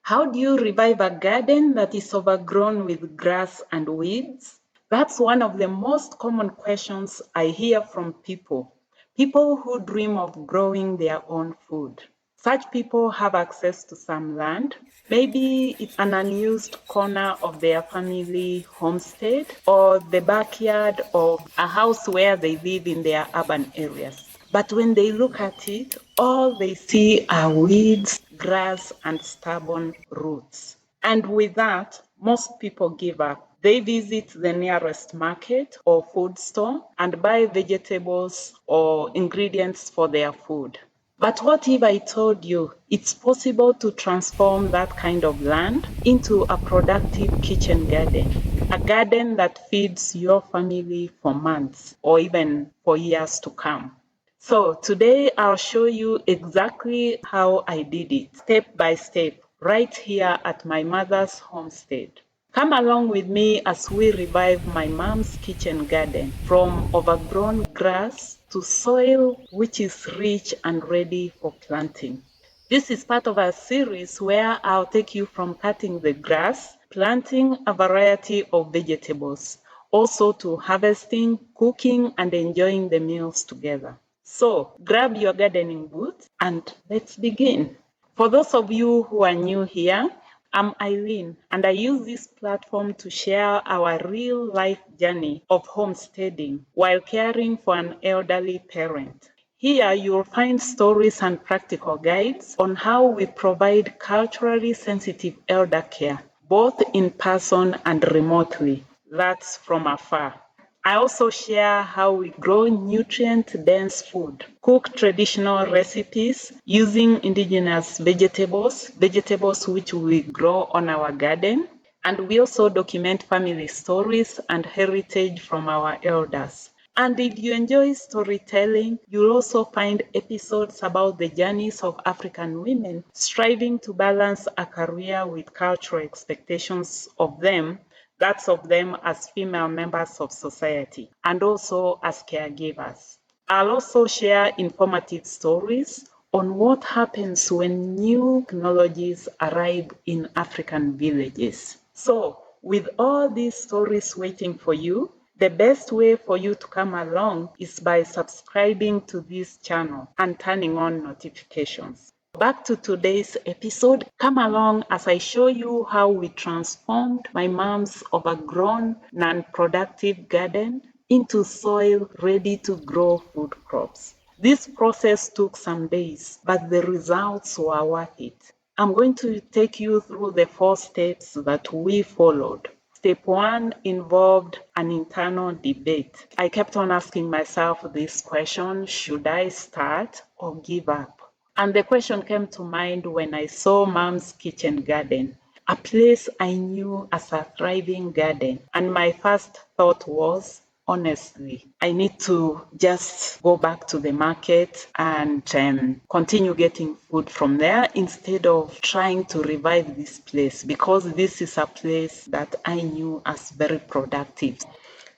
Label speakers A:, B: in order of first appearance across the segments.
A: How do you revive a garden that is overgrown with grass and weeds? That's one of the most common questions I hear from people who dream of growing their own food. Such people have access to some land. Maybe it's an unused corner of their family homestead or the backyard of a house where they live in their urban areas. But when they look at it, all they see are weeds, grass, and stubborn roots. And with that, most people give up. They visit the nearest market or food store and buy vegetables or ingredients for their food. But what if I told you it's possible to transform that kind of land into a productive kitchen garden? A garden that feeds your family for months or even for years to come. So today I'll show you exactly how I did it, step by step, right here at my mother's homestead. Come along with me as we revive my mom's kitchen garden from overgrown grass to soil which is rich and ready for planting. This is part of a series where I'll take you from cutting the grass, planting a variety of vegetables, also to harvesting, cooking, and enjoying the meals together. So grab your gardening boots and let's begin. For those of you who are new here, I'm Eileen, and I use this platform to share our real life journey of homesteading while caring for an elderly parent. Here you'll find stories and practical guides on how we provide culturally sensitive elder care, both in person and remotely. That's from afar. I also share how we grow nutrient-dense food, cook traditional recipes using indigenous vegetables which we grow on our garden, and we also document family stories and heritage from our elders. And if you enjoy storytelling, you'll also find episodes about the journeys of African women striving to balance a career with cultural expectations of them, that's of them as female members of society, and also as caregivers. I'll also share informative stories on what happens when new technologies arrive in African villages. So, with all these stories waiting for you, the best way for you to come along is by subscribing to this channel and turning on notifications. Back to today's episode. Come along as I show you how we transformed my mom's overgrown, non-productive garden into soil ready to grow food crops. This process took some days, but the results were worth it. I'm going to take you through the 4 steps that we followed. Step 1 involved an internal debate. I kept on asking myself this question: should I start or give up? And the question came to mind when I saw Mom's kitchen garden, a place I knew as a thriving garden. And my first thought was, honestly, I need to just go back to the market and continue getting food from there instead of trying to revive this place, because this is a place that I knew as very productive.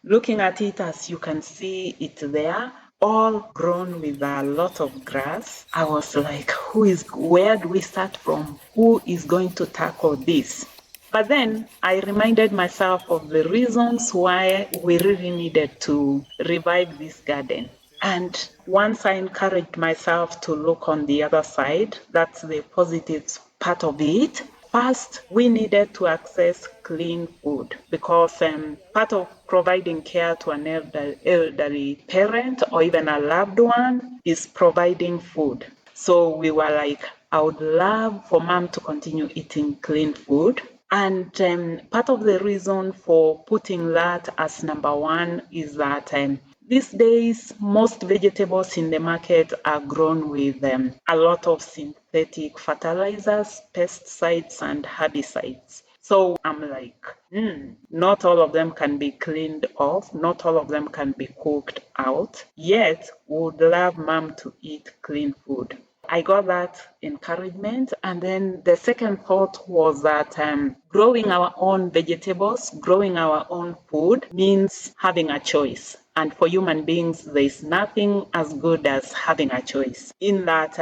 A: Looking at it, as you can see it there, all grown with a lot of grass, I was like, where do we start from? Who is going to tackle this? But then I reminded myself of the reasons why we really needed to revive this garden. And once I encouraged myself to look on the other side, that's the positive part of it. First, we needed to access clean food because part of providing care to an elderly parent or even a loved one is providing food. So we were like, I would love for mom to continue eating clean food. And part of the reason for putting that as number 1 is that these days, most vegetables in the market are grown with a lot of synthetic fertilizers, pesticides, and herbicides. So I'm like, not all of them can be cleaned off, not all of them can be cooked out, yet would love mom to eat clean food. I got that encouragement. And then the second thought was that growing our own vegetables, growing our own food means having a choice. And for human beings, there is nothing as good as having a choice. In that,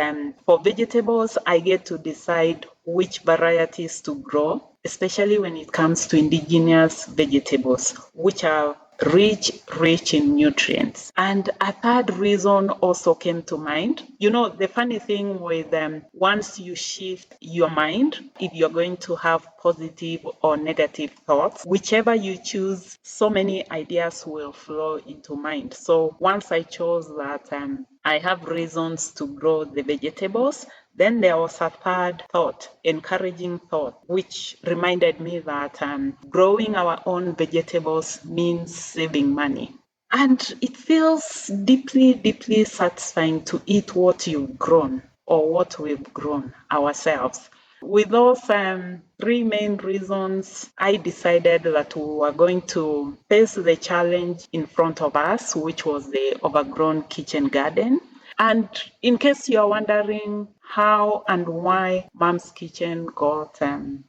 A: for vegetables, I get to decide which varieties to grow, especially when it comes to indigenous vegetables, which are rich in nutrients. And a third reason also came to mind. You know, the funny thing with once you shift your mind, if you're going to have positive or negative thoughts, whichever you choose, so many ideas will flow into mind. So once I chose that I have reasons to grow the vegetables, then there was a third thought, encouraging thought, which reminded me that growing our own vegetables means saving money. And it feels deeply, deeply satisfying to eat what you've grown or what we've grown ourselves. With those three main reasons, I decided that we were going to face the challenge in front of us, which was the overgrown kitchen garden. And in case you're wondering how and why Mom's Kitchen got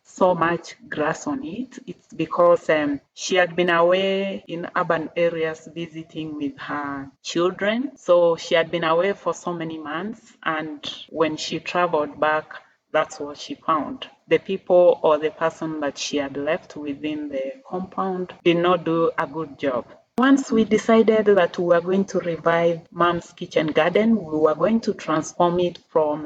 A: so much grass on it, it's because she had been away in urban areas visiting with her children. So she had been away for so many months, and when she traveled back, that's what she found. The people or the person that she had left within the compound did not do a good job. Once we decided that we were going to revive Mom's Kitchen Garden, we were going to transform it from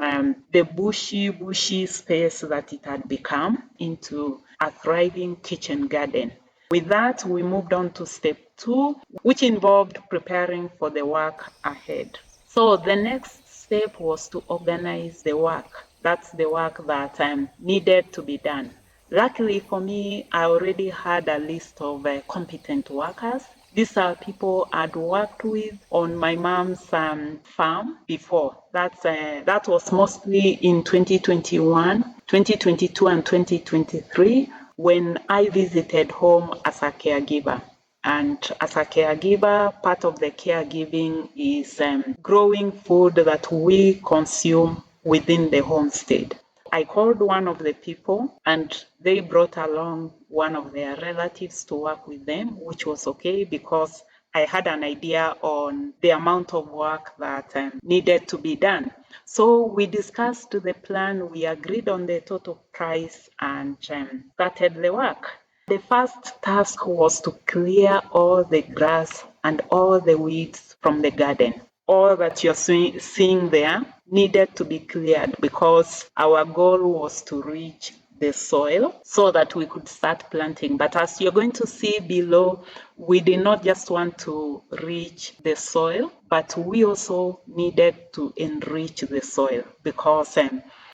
A: the bushy space that it had become into a thriving kitchen garden. With that, we moved on to step 2, which involved preparing for the work ahead. So the next step was to organize the work. That's the work that needed to be done. Luckily for me, I already had a list of competent workers. These are people I'd worked with on my mom's farm before. That was mostly in 2021, 2022, and 2023 when I visited home as a caregiver. And as a caregiver, part of the caregiving is growing food that we consume within the homestead. I called one of the people and they brought along one of their relatives to work with them, which was okay because I had an idea on the amount of work that needed to be done. So we discussed the plan, we agreed on the total price and started the work. The first task was to clear all the grass and all the weeds from the garden. All that you're seeing there needed to be cleared because our goal was to reach the soil so that we could start planting. But as you're going to see below, we did not just want to reach the soil, but we also needed to enrich the soil because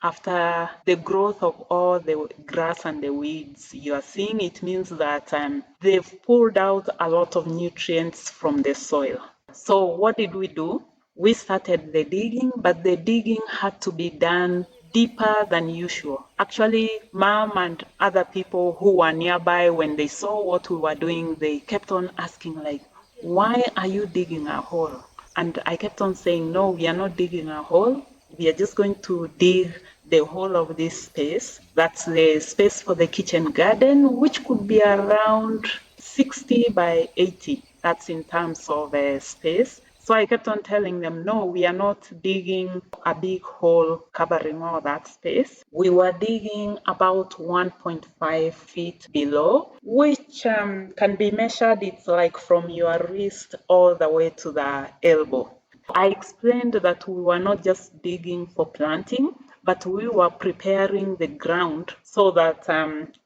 A: after the growth of all the grass and the weeds you are seeing, it means that they've pulled out a lot of nutrients from the soil. So what did we do? We started the digging, but the digging had to be done deeper than usual. Actually, Mom and other people who were nearby, when they saw what we were doing, they kept on asking like, why are you digging a hole? And I kept on saying, no, we are not digging a hole. We are just going to dig the whole of this space. That's the space for the kitchen garden, which could be around 60 by 80. That's in terms of space. So I kept on telling them, no, we are not digging a big hole covering all that space. We were digging about 1.5 feet below, which can be measured. It's like from your wrist all the way to the elbow. I explained that we were not just digging for planting, but we were preparing the ground so that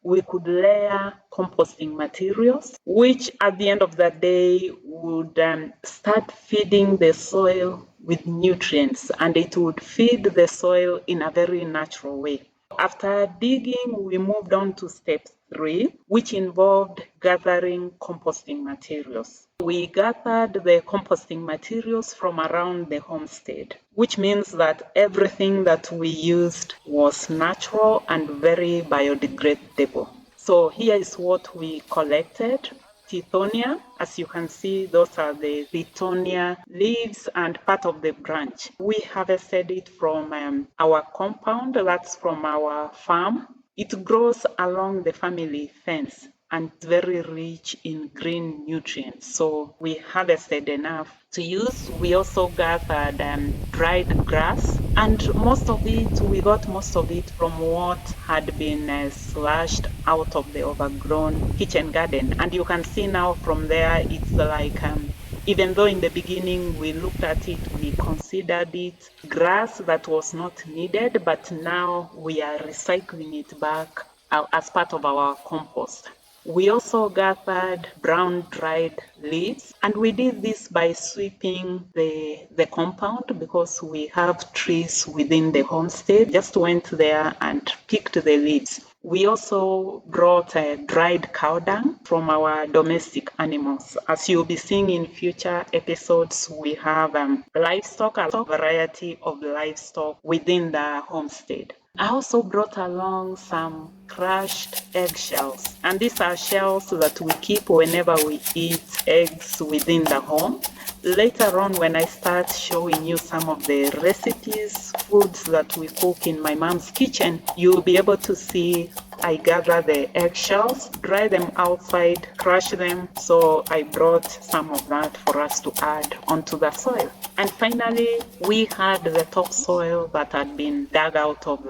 A: we could layer composting materials, which at the end of the day would start feeding the soil with nutrients, and it would feed the soil in a very natural way. After digging, we moved on to step 3, which involved gathering composting materials. We gathered the composting materials from around the homestead, which means that everything that we used was natural and very biodegradable. So here is what we collected: Tithonia. As you can see, those are the Tithonia leaves and part of the branch. We harvested it from our compound, that's from our farm. It grows along the family fence and very rich in green nutrients. So we harvested enough to use. We also gathered dried grass, and we got most of it from what had been slashed out of the overgrown kitchen garden. And you can see now from there, it's like even though in the beginning we looked at it, we considered it grass that was not needed, but now we are recycling it back as part of our compost. We also gathered brown dried leaves, and we did this by sweeping the compound because we have trees within the homestead. Just went there and picked the leaves. We also brought dried cow dung from our domestic animals. As you'll be seeing in future episodes, we have livestock, a variety of livestock within the homestead. I also brought along some crushed eggshells, and these are shells that we keep whenever we eat eggs within the home. Later on, when I start showing you some of the recipes, foods that we cook in my mom's kitchen, you'll be able to see I gather the eggshells, dry them outside, crush them. So I brought some of that for us to add onto the soil. And finally, we had the topsoil that had been dug out of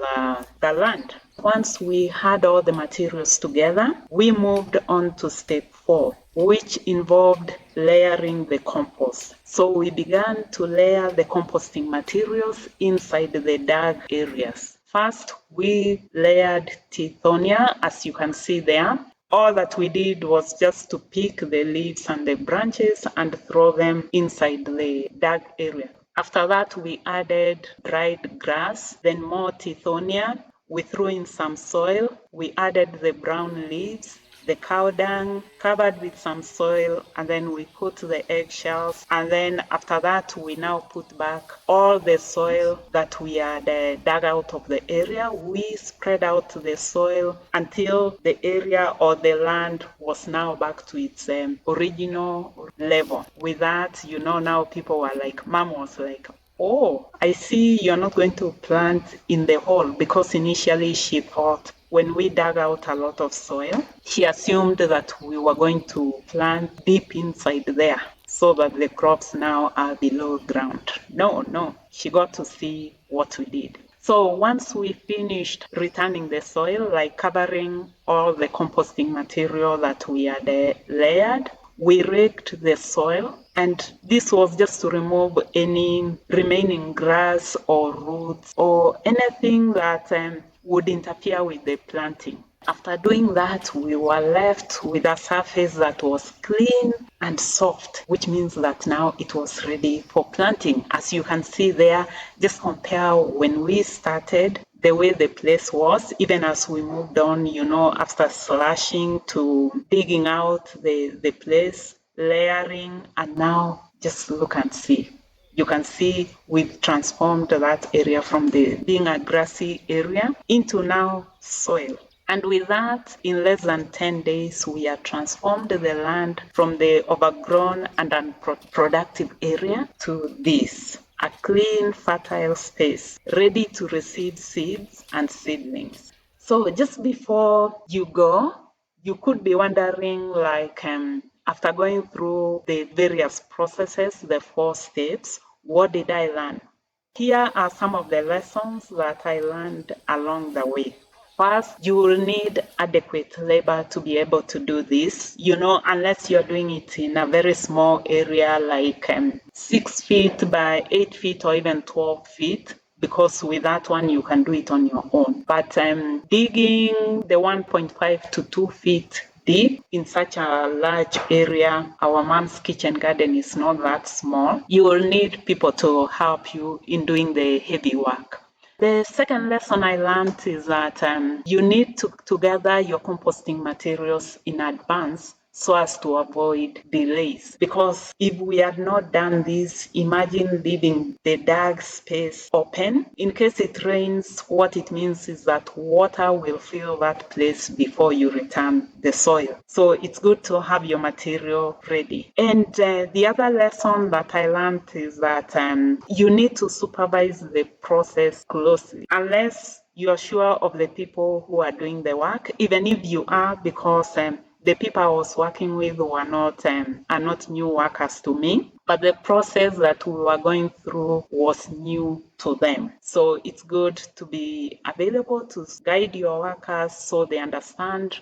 A: the land. Once we had all the materials together, we moved on to step 4, which involved layering the compost. So we began to layer the composting materials inside the dug areas. First, we layered Tithonia, as you can see there. All that we did was just to pick the leaves and the branches and throw them inside the dug area. After that, we added dried grass, then more Tithonia. We threw in some soil. We added the brown leaves, the cow dung, covered with some soil, and then we put the eggshells. And then after that, we now put back all the soil that we had dug out of the area. We spread out the soil until the area or the land was now back to its original level. With that, now people were like, Mom was like, oh, I see you're not going to plant in the hole, because initially she thought when we dug out a lot of soil, she assumed that we were going to plant deep inside there so that the crops now are below ground. No, she got to see what we did. So once we finished returning the soil, like covering all the composting material that we had layered, we raked the soil, and this was just to remove any remaining grass or roots or anything that would interfere with the planting. After doing that, we were left with a surface that was clean and soft, which means that now it was ready for planting. As you can see there, just compare when we started, the way the place was, even as we moved on, after slashing to digging out the place, layering, and now just look and see. You can see we've transformed that area from being a grassy area into now soil. And with that, in less than 10 days, we have transformed the land from the overgrown and unproductive area to this, a clean, fertile space, ready to receive seeds and seedlings. So just before you go, you could be wondering, after going through the various processes, the 4 steps, what did I learn? Here are some of the lessons that I learned along the way. First, you will need adequate labor to be able to do this, unless you're doing it in a very small area like 6 feet by 8 feet or even 12 feet, because with that one, you can do it on your own. But digging the 1.5 to 2 feet deep in such a large area, our mom's kitchen garden is not that small, you will need people to help you in doing the heavy work. The second lesson I learned is that you need to gather your composting materials in advance so as to avoid delays. Because if we had not done this, imagine leaving the dark space open. In case it rains, what it means is that water will fill that place before you return the soil. So it's good to have your material ready. And the other lesson that I learned is that you need to supervise the process closely. Unless you're sure of the people who are doing the work, even if you are, because the people I was working with are not new workers to me, but the process that we were going through was new to them. So it's good to be available to guide your workers so they understand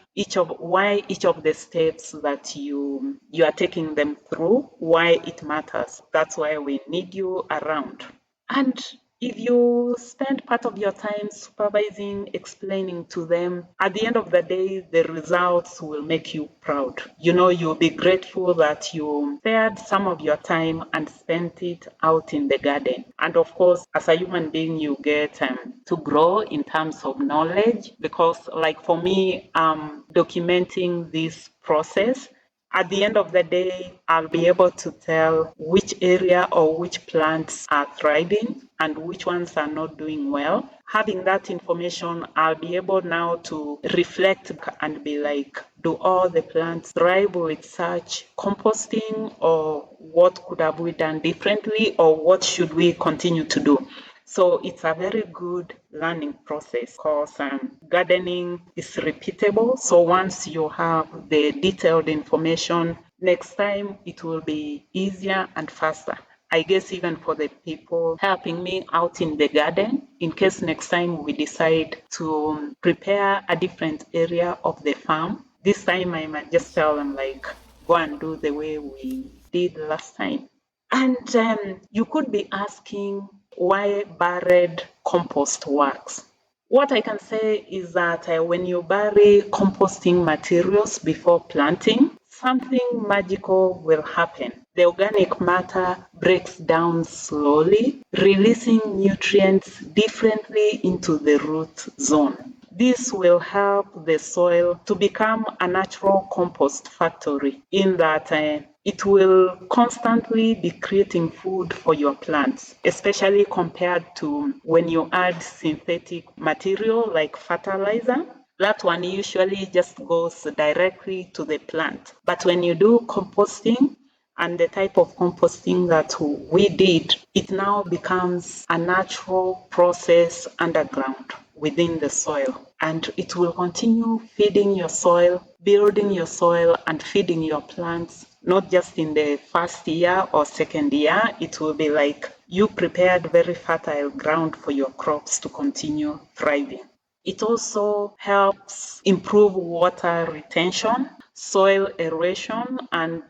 A: why each of the steps that you are taking them through, why it matters. That's why we need you around. And if you spend part of your time supervising, explaining to them, at the end of the day, the results will make you proud. You'll be grateful that you spared some of your time and spent it out in the garden. And of course, as a human being, you get to grow in terms of knowledge, because like for me, documenting this process, at the end of the day, I'll be able to tell which area or which plants are thriving and which ones are not doing well. Having that information, I'll be able now to reflect and be like, do all the plants thrive with such composting, or what could have we done differently, or what should we continue to do? So it's a very good learning process, because gardening is repeatable. So once you have the detailed information, next time it will be easier and faster. I guess even for the people helping me out in the garden, in case next time we decide to prepare a different area of the farm, this time I might just tell them like, go and do the way we did last time. And you could be asking why buried compost works. What I can say is that when you bury composting materials before planting, something magical will happen. The organic matter breaks down slowly, releasing nutrients differently into the root zone. This will help the soil to become a natural compost factory, in that it will constantly be creating food for your plants, especially compared to when you add synthetic material like fertilizer. That one usually just goes directly to the plant. But when you do composting, and the type of composting that we did, it now becomes a natural process underground within the soil. And it will continue feeding your soil, building your soil, and feeding your plants, not just in the first year or second year. It will be like you prepared very fertile ground for your crops to continue thriving. It also helps improve water retention, soil aeration, and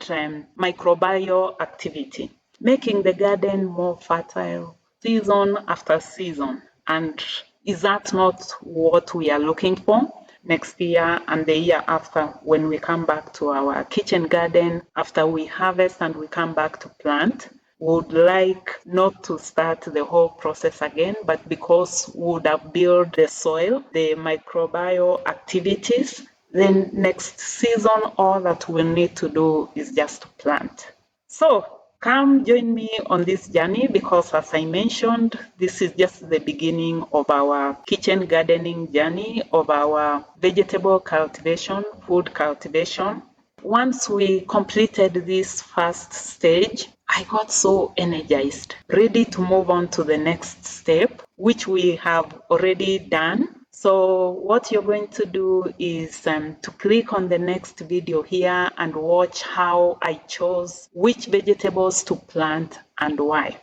A: microbial activity, making the garden more fertile season after season. And is that not what we are looking for next year and the year after, when we come back to our kitchen garden after we harvest and we come back to plant? Would like not to start the whole process again, but because we would have built the soil, the microbial activities, then next season all that we'll need to do is just to plant. So come join me on this journey, because as I mentioned, this is just the beginning of our kitchen gardening journey, of our vegetable cultivation, food cultivation. Once we completed this first stage, I got so energized, ready to move on to the next step, which we have already done. So what you're going to do is to click on the next video here and watch how I chose which vegetables to plant and why.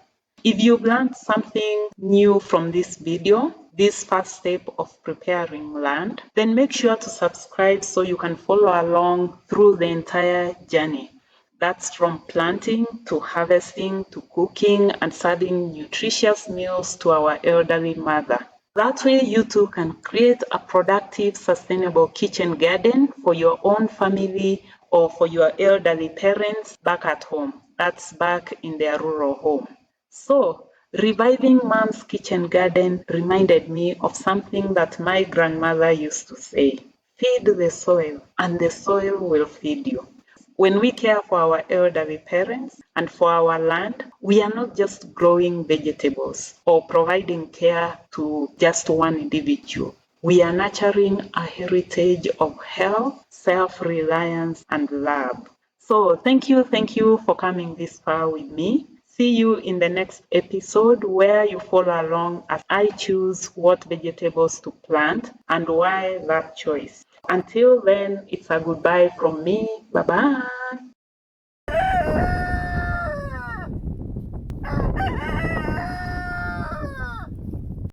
A: If you've learned something new from this video, this first step of preparing land, then make sure to subscribe so you can follow along through the entire journey. That's from planting to harvesting to cooking and serving nutritious meals to our elderly mother. That way you too can create a productive, sustainable kitchen garden for your own family or for your elderly parents back at home. That's back in their rural home. So, reviving Mom's kitchen garden reminded me of something that my grandmother used to say: feed the soil, and the soil will feed you. When we care for our elderly parents and for our land, we are not just growing vegetables or providing care to just one individual. We are nurturing a heritage of health, self-reliance, and love. So thank you for coming this far with me. See you in the next episode where you follow along as I choose what vegetables to plant and why that choice. Until then, it's a goodbye from me. Bye-bye.